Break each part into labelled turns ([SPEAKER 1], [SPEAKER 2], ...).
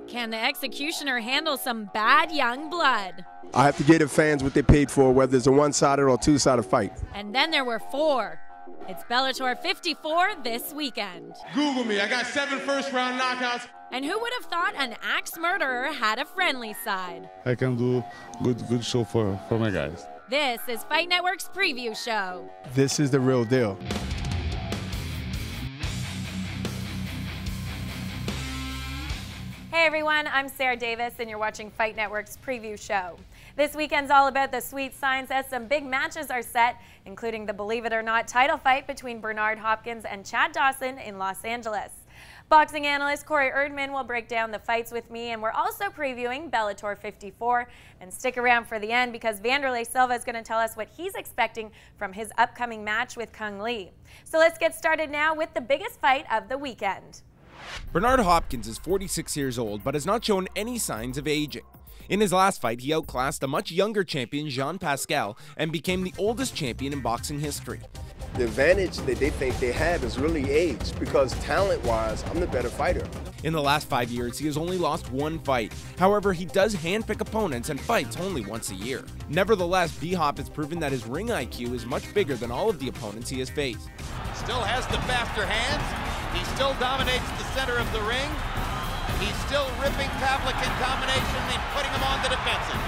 [SPEAKER 1] Can the executioner handle some bad young blood?
[SPEAKER 2] I have to give the fans what they paid for, whether it's a one-sided or two-sided fight.
[SPEAKER 1] And then there were 4. It's Bellator 54 this weekend.
[SPEAKER 3] Google me, I got 7 first-round knockouts.
[SPEAKER 1] And who would have thought an axe murderer had a friendly side?
[SPEAKER 4] I can do good show for my guys.
[SPEAKER 1] This is Fight Network's preview show.
[SPEAKER 2] This is the real deal.
[SPEAKER 1] Hey everyone, I'm Sarah Davis and you're watching Fight Network's preview show. This weekend's all about the sweet signs as some big matches are set, including the Believe It or Not title fight between Bernard Hopkins and Chad Dawson in Los Angeles. Boxing analyst Corey Erdman will break down the fights with me, and we're also previewing Bellator 54. And stick around for the end because Wanderlei Silva is going to tell us what he's expecting from his upcoming match with Cung Le. So let's get started now with the biggest fight of the weekend.
[SPEAKER 5] Bernard Hopkins is 46 years old but has not shown any signs of aging. In his last fight, he outclassed a much younger champion, Jean Pascal, and became the oldest champion in boxing history.
[SPEAKER 2] The advantage that they think they have is really age, because talent-wise, I'm the better fighter.
[SPEAKER 5] In the last 5 years, he has only lost 1 fight. However, he does handpick opponents and fights only once a year. Nevertheless, B-Hop has proven that his ring IQ is much bigger than all of the opponents he has faced.
[SPEAKER 6] Still has the faster hands. He still dominates the center of the ring. He's still ripping Pavlikin combination and putting him on the defensive.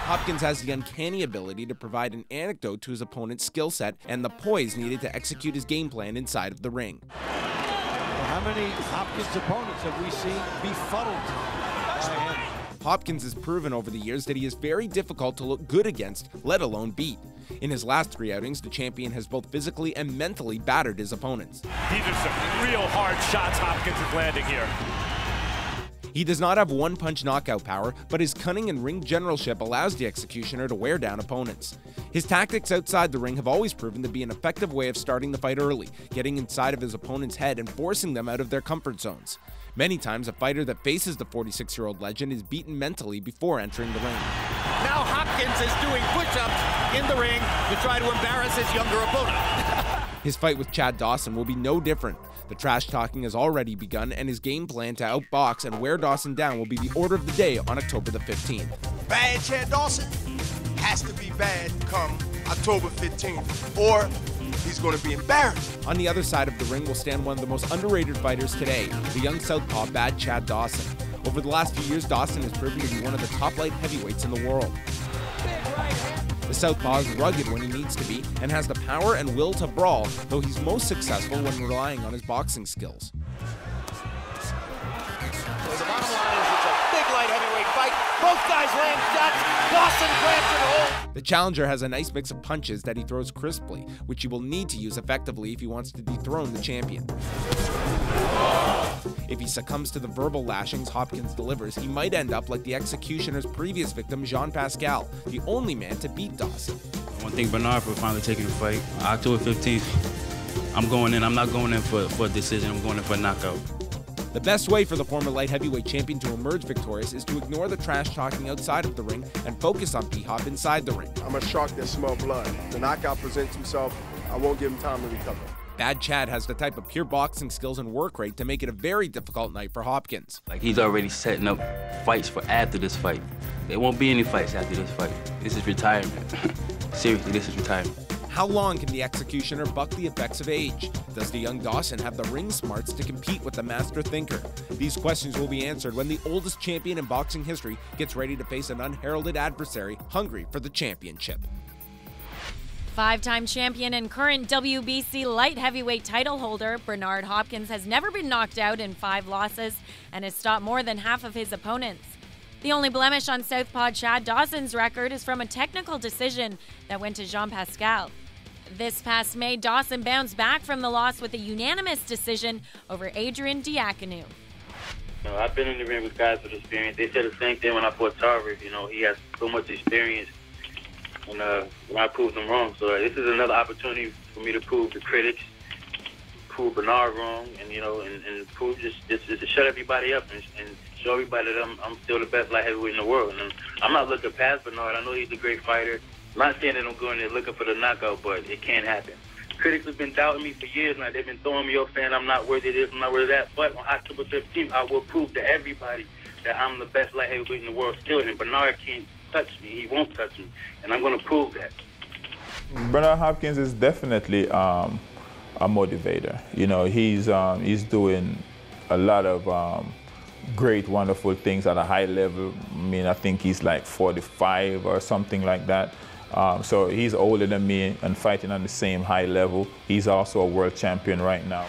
[SPEAKER 5] Hopkins has the uncanny ability to provide an antidote to his opponent's skill set and the poise needed to execute his game plan inside of the ring.
[SPEAKER 7] Well, how many Hopkins opponents have we seen befuddled by him?
[SPEAKER 5] Hopkins has proven over the years that he is very difficult to look good against, let alone beat. In his last 3 outings, the champion has both physically and mentally battered his opponents.
[SPEAKER 8] These are some real hard shots Hopkins is landing here.
[SPEAKER 5] He does not have one-punch knockout power, but his cunning and ring generalship allows the executioner to wear down opponents. His tactics outside the ring have always proven to be an effective way of starting the fight early, getting inside of his opponent's head and forcing them out of their comfort zones. Many times, a fighter that faces the 46-year-old legend is beaten mentally before entering the ring.
[SPEAKER 6] Now Hopkins is doing push-ups in the ring to try to embarrass his younger opponent.
[SPEAKER 5] His fight with Chad Dawson will be no different. The trash talking has already begun, and his game plan to outbox and wear Dawson down will be the order of the day on October the 15th.
[SPEAKER 9] Bad Chad Dawson has to be bad come October 15th, or he's going to be embarrassed.
[SPEAKER 5] On the other side of the ring will stand one of the most underrated fighters today, the young southpaw Bad Chad Dawson. Over the last few years, Dawson has proven to be one of the top light heavyweights in the world. The southpaw is rugged when he needs to be and has the power and will to brawl, though he's most successful when relying on his boxing skills.
[SPEAKER 6] So the bottom line is it's a big light heavyweight fight. Both guys land shots. Dawson grabs it home.
[SPEAKER 5] The challenger has a nice mix of punches that he throws crisply, which he will need to use effectively if he wants to dethrone the champion. If he succumbs to the verbal lashings Hopkins delivers, he might end up like the executioner's previous victim, Jean Pascal, the only man to beat Dawson.
[SPEAKER 10] I want to thank Bernard for finally taking the fight. October 15th, I'm going in. I'm not going in for a decision. I'm going in for a knockout.
[SPEAKER 5] The best way for the former light heavyweight champion to emerge victorious is to ignore the trash talking outside of the ring and focus on B-Hop inside the ring.
[SPEAKER 2] I'm a shark that smells blood. The knockout presents himself. I won't give him time to recover.
[SPEAKER 5] Bad Chad has the type of pure boxing skills and work rate to make it a very difficult night for Hopkins.
[SPEAKER 10] Like, he's already setting up fights for after this fight. There won't be any fights after this fight. This is retirement. Seriously, this is retirement.
[SPEAKER 5] How long can the executioner buck the effects of age? Does the young Dawson have the ring smarts to compete with the master thinker? These questions will be answered when the oldest champion in boxing history gets ready to face an unheralded adversary hungry for the championship.
[SPEAKER 1] 5-time champion and current WBC light heavyweight title holder, Bernard Hopkins has never been knocked out in 5 losses and has stopped more than half of his opponents. The only blemish on southpaw Chad Dawson's record is from a technical decision that went to Jean Pascal. This past May, Dawson bounced back from the loss with a unanimous decision over Adrian Diaconou.
[SPEAKER 11] I've been in the ring with guys with experience. They said the same thing when I fought Tarver. He has so much experience. And I proved them wrong. So this is another opportunity for me to prove the critics, prove Bernard wrong, and prove just to shut everybody up and show everybody that I'm still the best light heavyweight in the world. And I'm not looking past Bernard. I know he's a great fighter. I'm not saying that I'm going there looking for the knockout, but it can't happen. critics have been doubting me for years now. They've been throwing me off, saying I'm not worthy of this, I'm not worthy of that. But on October 15th, I will prove to everybody that I'm the best light heavyweight in the world still, and Bernard can't touch me. He won't touch me, and I'm going to prove that.
[SPEAKER 12] Bernard Hopkins is definitely a motivator. You know, he's doing a lot of great, wonderful things at a high level. I mean, I think he's like 45 or something like that. So he's older than me and fighting on the same high level. He's also a world champion right now.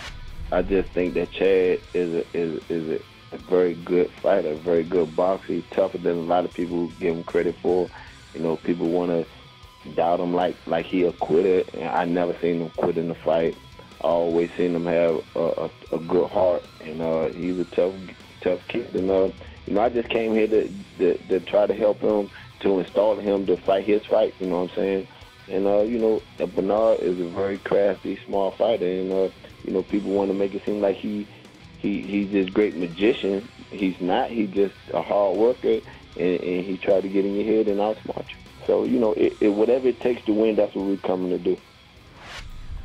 [SPEAKER 13] I just think that Chad is a very good fighter, a very good boxer. He's tougher than a lot of people give him credit for. You know, people want to doubt him like he a quitter, and I never seen him quit in the fight. I always seen him have a good heart, and he's a tough kid. And you know, I just came here to try to help him, to install him to fight his fight. You know what I'm saying? And you know, Bernard is a very crafty, smart fighter, and you know, people want to make it seem like he's this great magician. He's not. He's just a hard worker, and he tried to get in your head and outsmart you. So, you know, whatever it takes to win, that's what we're coming to do.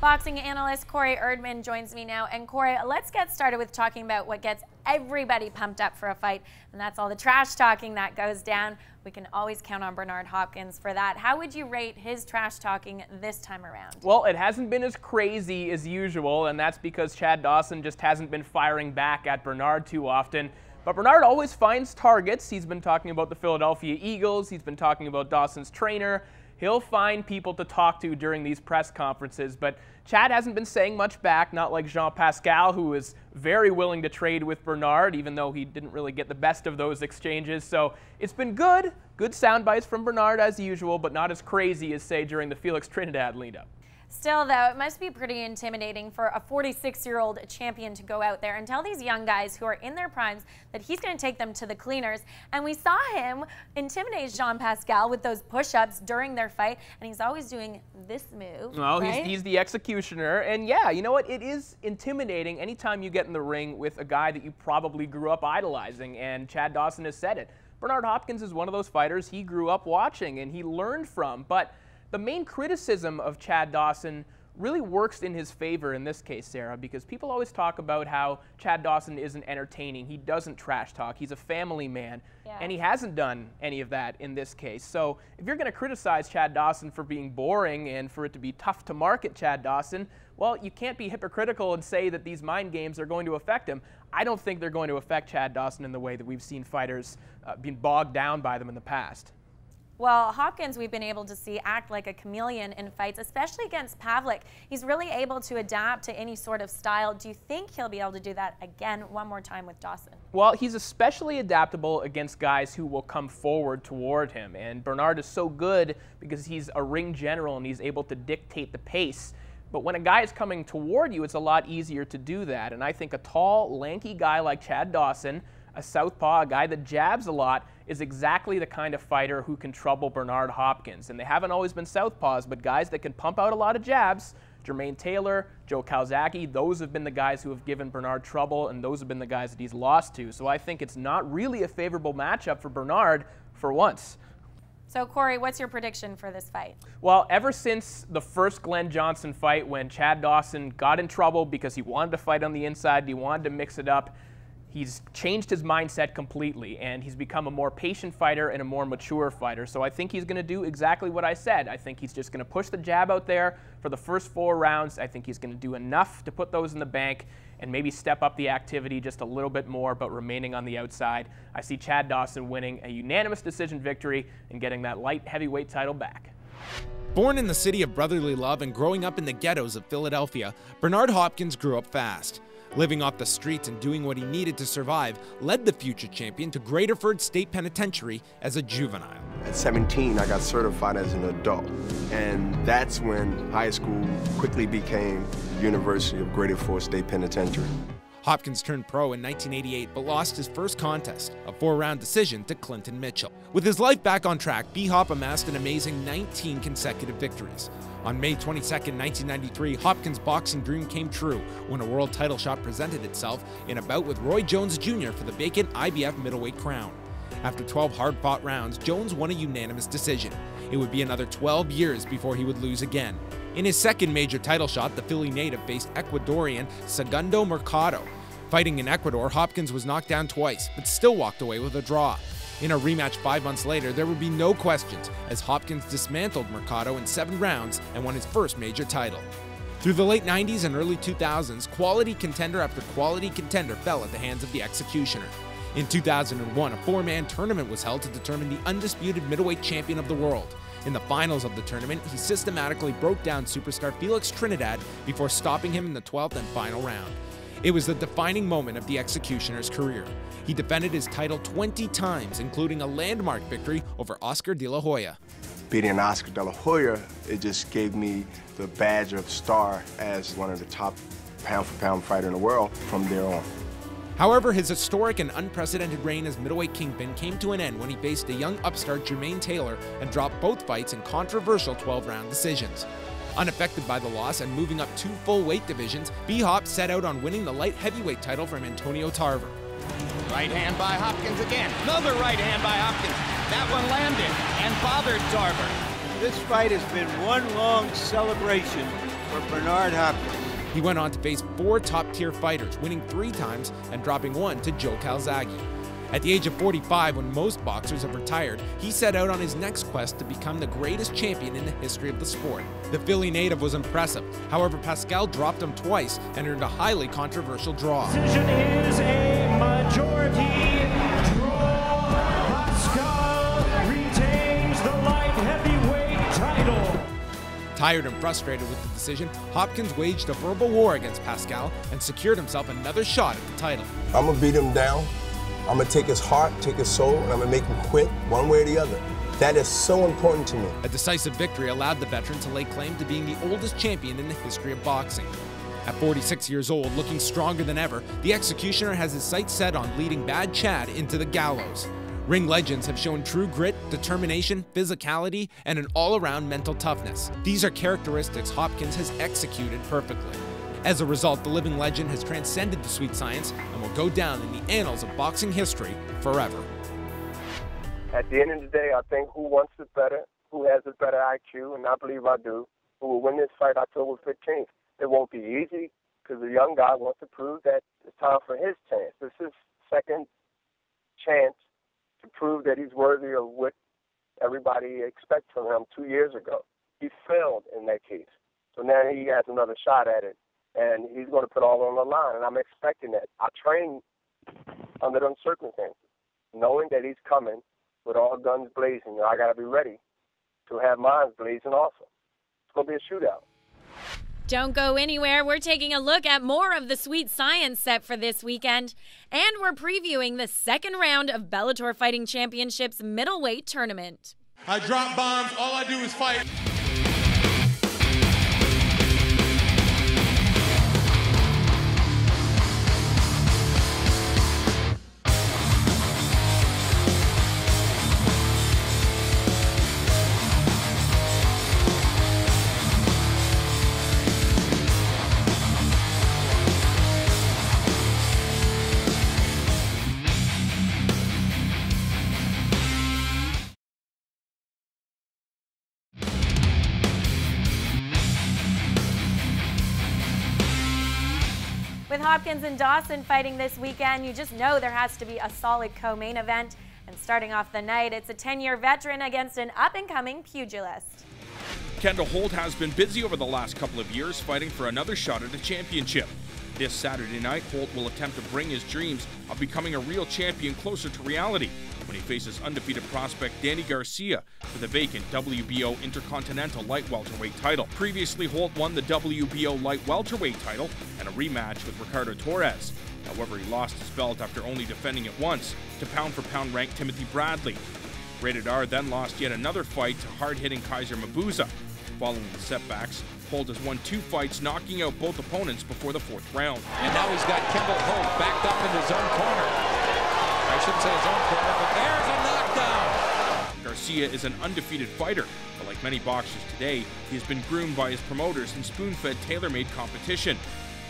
[SPEAKER 1] Boxing analyst Corey Erdman joins me now. And Corey, let's get started with talking about what gets everybody pumped up for a fight, and that's all the trash talking that goes down. We can always count on Bernard Hopkins for that. How would you rate his trash talking this time around?
[SPEAKER 14] Well, it hasn't been as crazy as usual, and that's because Chad Dawson just hasn't been firing back at Bernard too often. But Bernard always finds targets. He's been talking about the Philadelphia Eagles. He's been talking about Dawson's trainer. He'll find people to talk to during these press conferences, but Chad hasn't been saying much back, not like Jean-Pascal, who is very willing to trade with Bernard, even though he didn't really get the best of those exchanges. So it's been good sound bites from Bernard as usual, but not as crazy as, say, during the Felix Trinidad lead-up.
[SPEAKER 1] Still, though, it must be pretty intimidating for a 46-year-old champion to go out there and tell these young guys who are in their primes that he's going to take them to the cleaners. And we saw him intimidate Jean-Pascal with those push-ups during their fight, and he's always doing this move.
[SPEAKER 14] Well,
[SPEAKER 1] right?
[SPEAKER 14] he's the executioner, and yeah, you know what? It is intimidating anytime you get in the ring with a guy that you probably grew up idolizing, and Chad Dawson has said it. Bernard Hopkins is one of those fighters he grew up watching and he learned from, but the main criticism of Chad Dawson really works in his favor in this case, Sarah, because people always talk about how Chad Dawson isn't entertaining. He doesn't trash talk. He's a family man, and he hasn't done any of that in this case. So if you're going to criticize Chad Dawson for being boring and for it to be tough to market Chad Dawson, well, you can't be hypocritical and say that these mind games are going to affect him. I don't think they're going to affect Chad Dawson in the way that we've seen fighters being bogged down by them in the past.
[SPEAKER 1] Well, Hopkins, we've been able to see act like a chameleon in fights, especially against Pavlik. He's really able to adapt to any sort of style. Do you think he'll be able to do that again one more time with Dawson?
[SPEAKER 14] Well, he's especially adaptable against guys who will come forward toward him. And Bernard is so good because he's a ring general and he's able to dictate the pace. But when a guy is coming toward you, it's a lot easier to do that. And I think a tall, lanky guy like Chad Dawson, a southpaw, a guy that jabs a lot, is exactly the kind of fighter who can trouble Bernard Hopkins. And they haven't always been southpaws, but guys that can pump out a lot of jabs, Jermaine Taylor, Joe Calzaghe, those have been the guys who have given Bernard trouble, and those have been the guys that he's lost to. So I think it's not really a favorable matchup for Bernard for once.
[SPEAKER 1] So, Corey, what's your prediction for this fight?
[SPEAKER 14] Well, ever since the first Glenn Johnson fight when Chad Dawson got in trouble because he wanted to fight on the inside, he wanted to mix it up, he's changed his mindset completely, and he's become a more patient fighter and a more mature fighter. So I think he's going to do exactly what I said. I think he's just going to push the jab out there for the first 4 rounds. I think he's going to do enough to put those in the bank and maybe step up the activity just a little bit more, but remaining on the outside. I see Chad Dawson winning a unanimous decision victory and getting that light heavyweight title back.
[SPEAKER 5] Born in the city of brotherly love and growing up in the ghettos of Philadelphia, Bernard Hopkins grew up fast. Living off the streets and doing what he needed to survive led the future champion to Graterford State Penitentiary as a juvenile.
[SPEAKER 2] At 17, I got certified as an adult, and that's when high school quickly became University of Graterford State Penitentiary.
[SPEAKER 5] Hopkins turned pro in 1988, but lost his first contest, a 4-round decision to Clinton Mitchell. With his life back on track, B-Hop amassed an amazing 19 consecutive victories. On May 22, 1993, Hopkins' boxing dream came true when a world title shot presented itself in a bout with Roy Jones Jr. for the vacant IBF middleweight crown. After 12 hard-fought rounds, Jones won a unanimous decision. It would be another 12 years before he would lose again. In his second major title shot, the Philly native faced Ecuadorian Segundo Mercado. Fighting in Ecuador, Hopkins was knocked down twice, but still walked away with a draw. In a rematch 5 months later, there would be no questions, as Hopkins dismantled Mercado in 7 rounds and won his first major title. Through the late 90s and early 2000s, quality contender after quality contender fell at the hands of the Executioner. In 2001, a 4-man tournament was held to determine the undisputed middleweight champion of the world. In the finals of the tournament, he systematically broke down superstar Felix Trinidad before stopping him in the 12th and final round. It was the defining moment of the Executioner's career. He defended his title 20 times, including a landmark victory over Oscar De La Hoya.
[SPEAKER 2] Beating Oscar De La Hoya, it just gave me the badge of star as one of the top pound-for-pound fighter in the world from there on.
[SPEAKER 5] However, his historic and unprecedented reign as middleweight kingpin came to an end when he faced a young upstart Jermaine Taylor and dropped both fights in controversial 12-round decisions. Unaffected by the loss and moving up 2 full weight divisions, B-Hop set out on winning the light heavyweight title from Antonio Tarver.
[SPEAKER 6] Right hand by Hopkins again. Another right hand by Hopkins. That one landed and bothered Tarver.
[SPEAKER 7] This fight has been one long celebration for Bernard Hopkins.
[SPEAKER 5] He went on to face 4 top-tier fighters, winning 3 times and dropping 1 to Joe Calzaghe. At the age of 45, when most boxers have retired, he set out on his next quest to become the greatest champion in the history of the sport. The Philly native was impressive. However, Pascal dropped him twice and earned a highly controversial draw.
[SPEAKER 15] Decision is a majority draw. Pascal retains the light heavyweight title.
[SPEAKER 5] Tired and frustrated with the decision, Hopkins waged a verbal war against Pascal and secured himself another shot at the title.
[SPEAKER 9] I'm gonna beat him down. I'm gonna take his heart, take his soul, and I'm gonna make him quit one way or the other. That is so important to me.
[SPEAKER 5] A decisive victory allowed the veteran to lay claim to being the oldest champion in the history of boxing. At 46 years old, looking stronger than ever, the Executioner has his sights set on leading Bad Chad into the gallows. Ring legends have shown true grit, determination, physicality, and an all-around mental toughness. These are characteristics Hopkins has executed perfectly. As a result, the living legend has transcended the sweet science and will go down in the annals of boxing history forever.
[SPEAKER 13] At the end of the day, I think who wants it better, who has a better IQ, and I believe I do, who will win this fight October 15th. It won't be easy because the young guy wants to prove that it's time for his chance. This is his second chance to prove that he's worthy of what everybody expects from him 2 years ago. He failed in that case. So now he has another shot at it, and he's going to put all on the line, and I'm expecting that. I train under those circumstances, knowing that he's coming with all guns blazing. I got to be ready to have mine blazing also. It's going to be a shootout.
[SPEAKER 1] Don't go anywhere. We're taking a look at more of the sweet science set for this weekend, and we're previewing the second round of Bellator Fighting Championships middleweight tournament.
[SPEAKER 3] I drop bombs. All I do is fight.
[SPEAKER 1] With Hopkins and Dawson fighting this weekend, you just know there has to be a solid co-main event. And starting off the night, it's a 10-year veteran against an up-and-coming pugilist.
[SPEAKER 16] Kendall Holt has been busy over the last couple of years fighting for another shot at a championship. This Saturday night, Holt will attempt to bring his dreams of becoming a real champion closer to reality when he faces undefeated prospect Danny Garcia for the vacant WBO Intercontinental Light Welterweight title. Previously, Holt won the WBO Light Welterweight title and a rematch with Ricardo Torres. However, he lost his belt after only defending it once to pound-for-pound ranked Timothy Bradley. Rated R then lost yet another fight to hard-hitting Kaiser Mabuza. Following the setbacks, Holt has won 2 fights, knocking out both opponents before the 4th round.
[SPEAKER 6] And now he's got Kendall Holt backed up in his own corner. I shouldn't say his own corner, but there's a knockdown.
[SPEAKER 16] Garcia is an undefeated fighter, but like many boxers today, he has been groomed by his promoters and spoon-fed tailor-made competition.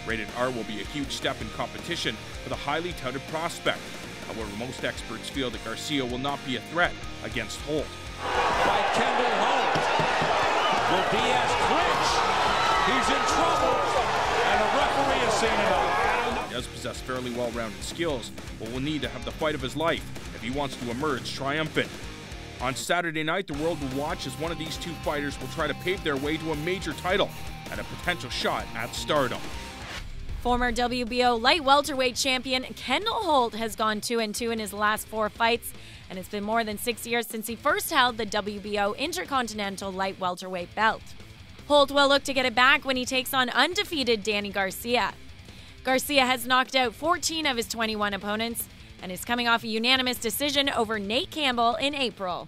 [SPEAKER 16] Rated R will be a huge step in competition for the highly touted prospect. However, most experts feel that Garcia will not be a threat against Holt.
[SPEAKER 6] By Kendall Holt. Will Diaz clinch?
[SPEAKER 15] He's in trouble, and the referee has seen enough.
[SPEAKER 16] He does possess fairly well-rounded skills, but will need to have the fight of his life if he wants to emerge triumphant. On Saturday night, the world will watch as one of these two fighters will try to pave their way to a major title and a potential shot at stardom.
[SPEAKER 1] Former WBO light welterweight champion Kendall Holt has gone 2-2 in his last 4 fights, and it's been more than 6 years since he first held the WBO Intercontinental light welterweight belt. Holt will look to get it back when he takes on undefeated Danny Garcia. Garcia has knocked out 14 of his 21 opponents and is coming off a unanimous decision over Nate Campbell in April.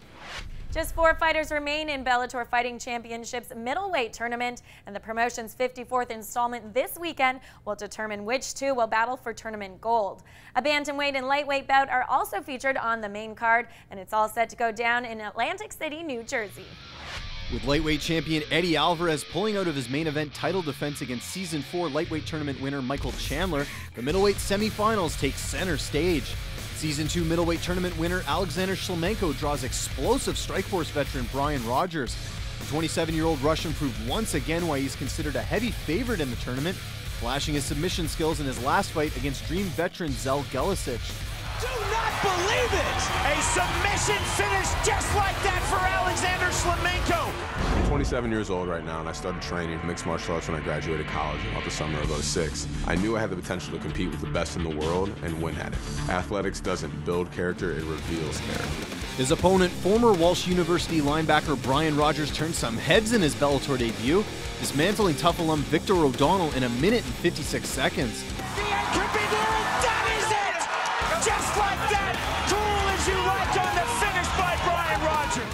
[SPEAKER 1] Just 4 fighters remain in Bellator Fighting Championships middleweight tournament, and the promotion's 54th installment this weekend will determine which 2 will battle for tournament gold. A bantamweight and lightweight bout are also featured on the main card, and it's all set to go down in Atlantic City, New Jersey.
[SPEAKER 17] With lightweight champion Eddie Alvarez pulling out of his main event title defense against Season 4 lightweight tournament winner Michael Chandler, the middleweight semifinals take center stage. Season 2 middleweight tournament winner Alexander Shlemenko draws explosive Strikeforce veteran Brian Rogers. The 27-year-old Russian proved once again why he's considered a heavy favorite in the tournament, flashing his submission skills in his last fight against Dream veteran Zel Gelisic.
[SPEAKER 15] Do not believe it! A submission finish just like that for Alexander Shlemenko.
[SPEAKER 2] I'm 27 years old right now, and I started training mixed martial arts when I graduated college about the summer of '06. I knew I had the potential to compete with the best in the world and win at it. Athletics doesn't build character, it reveals character.
[SPEAKER 17] His opponent, former Walsh University linebacker Brian Rogers, turned some heads in his Bellator debut, dismantling tough alum Victor O'Donnell in 1 minute and 56 seconds.
[SPEAKER 15] The end could be there, and that is it! Just like that, cool as you like on the finish by Brian Rogers.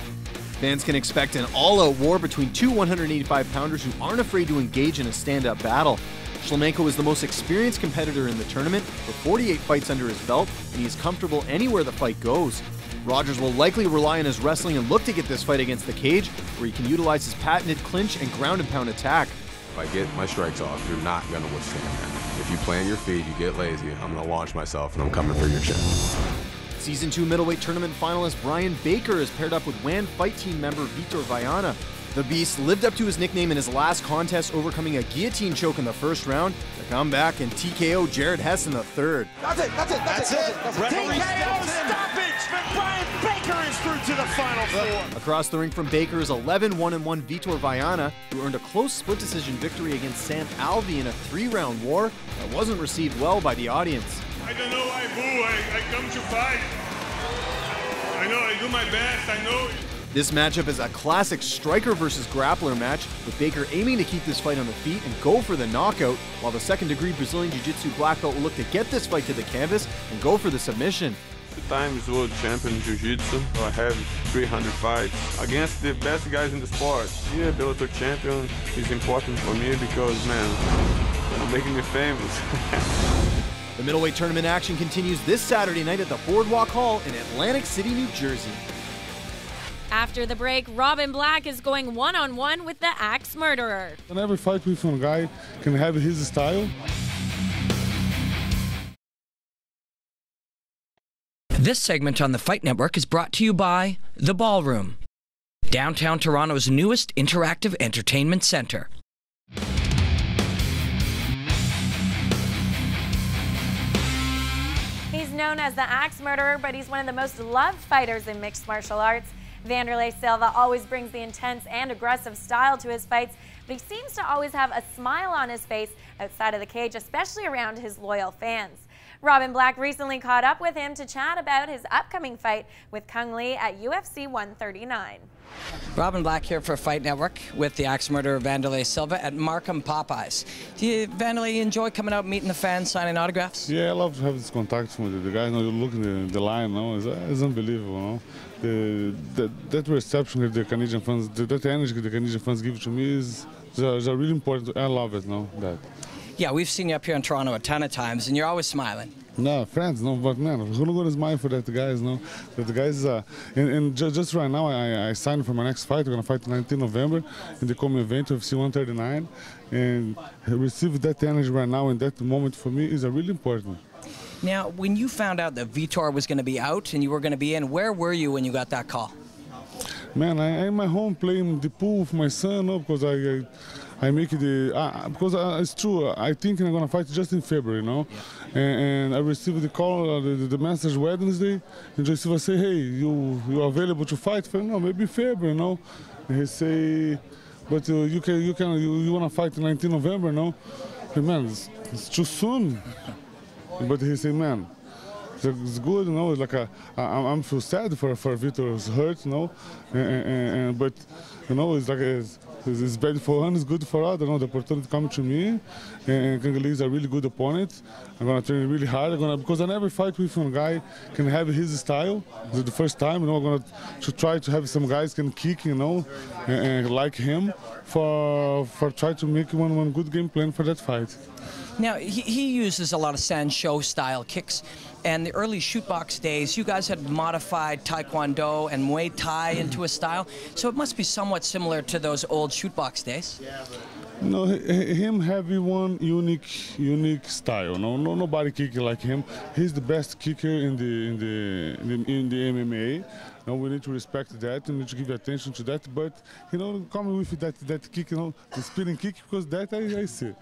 [SPEAKER 17] Fans can expect an all-out war between 2 185-pounders who aren't afraid to engage in a stand-up battle. Shlemenko is the most experienced competitor in the tournament, with 48 fights under his belt, and he is comfortable anywhere the fight goes. Rogers will likely rely on his wrestling and look to get this fight against the cage, where he can utilize his patented clinch and ground-and-pound attack.
[SPEAKER 2] If I get my strikes off, you're not going to withstand that. If you plant your feet, you get lazy, I'm going to launch myself, and I'm coming for your chin.
[SPEAKER 17] Season 2 middleweight tournament finalist Brian Baker is paired up with WAN Fight Team member Vitor Viana. The Beast lived up to his nickname in his last contest, overcoming a guillotine choke in the first round, to come back and TKO Jared Hess in the third.
[SPEAKER 15] That's it. TKO stoppage, but Brian Baker is through to the final 4.
[SPEAKER 17] Across the ring from Baker is 11-1-1 Vitor Viana, who earned a close split decision victory against Sam Alvey in a 3-round war that wasn't received well by the audience.
[SPEAKER 3] I don't know why I boo. I come to fight. I know I do my best. I know.
[SPEAKER 17] This matchup is a classic striker versus grappler match, with Baker aiming to keep this fight on the feet and go for the knockout, while the second-degree Brazilian Jiu-Jitsu black belt will look to get this fight to the canvas and go for the submission.
[SPEAKER 12] 2 times world champion Jiu-Jitsu. I have 300 fights against the best guys in the sport. Yeah, Bellator champion is important for me because, man, you're making me famous.
[SPEAKER 17] The middleweight tournament action continues this Saturday night at the Boardwalk Hall in Atlantic City, New Jersey.
[SPEAKER 1] After the break, Robin Black is going one-on-one with the Axe Murderer.
[SPEAKER 4] And every fight with one guy can have his style.
[SPEAKER 18] This segment on the Fight Network is brought to you by The Ballroom, downtown Toronto's newest interactive entertainment center.
[SPEAKER 1] He's known as the Axe Murderer, but he's one of the most loved fighters in mixed martial arts. Wanderlei Silva always brings the intense and aggressive style to his fights, but he seems to always have a smile on his face outside of the cage, especially around his loyal fans. Robin Black recently caught up with him to chat about his upcoming fight with Kung Lee at UFC 139.
[SPEAKER 18] Robin Black here for Fight Network with the Axe Murderer Wanderlei Silva at Markham Popeyes. Do you, Wanderlei, enjoy coming out, meeting the fans, signing autographs?
[SPEAKER 4] Yeah, I love to have this contact with the guys. You look at the line, it's unbelievable. That reception that the Canadian fans, that energy the Canadian fans give to me is really important. I love it, that.
[SPEAKER 18] Yeah, we've seen you up here in Toronto a ton of times, and you're always smiling.
[SPEAKER 4] No, friends, but man, who's going to smile for that guys, That the guys, and just right now, I signed for my next fight. We're going to fight 19 November in the coming event of C139, and receive that energy right now in that moment for me is really important.
[SPEAKER 18] Now, when you found out that Vitor was going to be out and you were going to be in, where were you when you got that call?
[SPEAKER 4] Man, I'm at home playing the pool with my son, because I make because it's true. I think I'm gonna fight just in February, you know. Yeah. And I received the call, the message Wednesday, and Joshua say, "Hey, you available to fight?" For no, maybe February, you know. And he say, "But you wanna fight 19 November, no?" Hey, man, it's too soon. But he say, "Man, it's good, you know. It's like I'm feel sad for Vitor's hurt, you know. But you know, it's like it's bad for one, it's good for others. You know, the opportunity coming to me, and Kangli is a really good opponent. I'm gonna train really hard. Because I never fight with one guy can have his style. It's the first time, you know. I'm gonna try to have some guys can kick, you know, and like him for try to make one good game plan for that fight.
[SPEAKER 18] Now, he uses a lot of Sancho style kicks, and the early shootbox days, you guys had modified Taekwondo and Muay Thai into a style, so it must be somewhat similar to those old shootbox days.
[SPEAKER 4] No, him having one unique style. No, nobody kicking like him. He's the best kicker in the MMA. No, we need to respect that and need to give attention to that. But you know, coming with that kick, you know, the spinning kick, because that I see.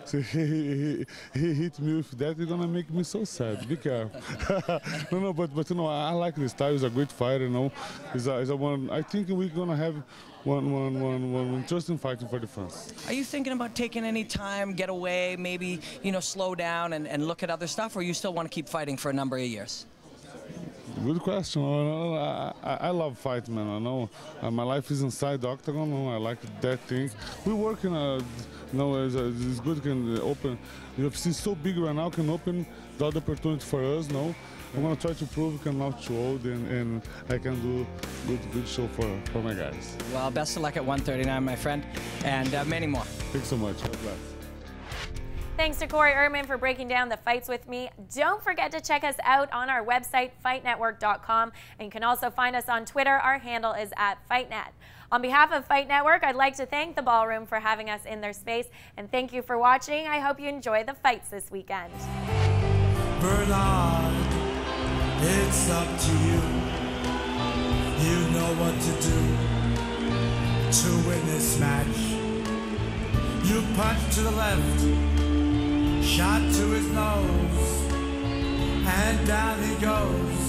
[SPEAKER 4] So he hit me with that. It's gonna make me so sad. Be careful. No, but you know, I like this style. He's a great fighter. You know, he's a one. I think we're gonna have one interesting fighting for the fans.
[SPEAKER 18] Are you thinking about taking any time, get away, maybe, you know, slow down and look at other stuff, or you still want to keep fighting for a number of years?
[SPEAKER 4] Good question. I love fighting, man. I know my life is inside the octagon. I like that thing. We're working. You know, it's good. Can open. UFC is so big right now. Can open the other opportunity for us. No, I'm gonna try to prove I'm not too old and I can do good show for my guys.
[SPEAKER 18] Well, best of luck at 139, my friend, and many more.
[SPEAKER 4] Thanks so much.
[SPEAKER 1] Thanks to Corey Erdman for breaking down the fights with me. Don't forget to check us out on our website, fightnetwork.com, and you can also find us on Twitter. Our handle is @FightNet. On behalf of Fight Network, I'd like to thank the Ballroom for having us in their space, and thank you for watching. I hope you enjoy the fights this weekend.
[SPEAKER 19] Bernard, it's up to you. You know what to do to win this match. You punch to the left, shot to his nose, and down he goes.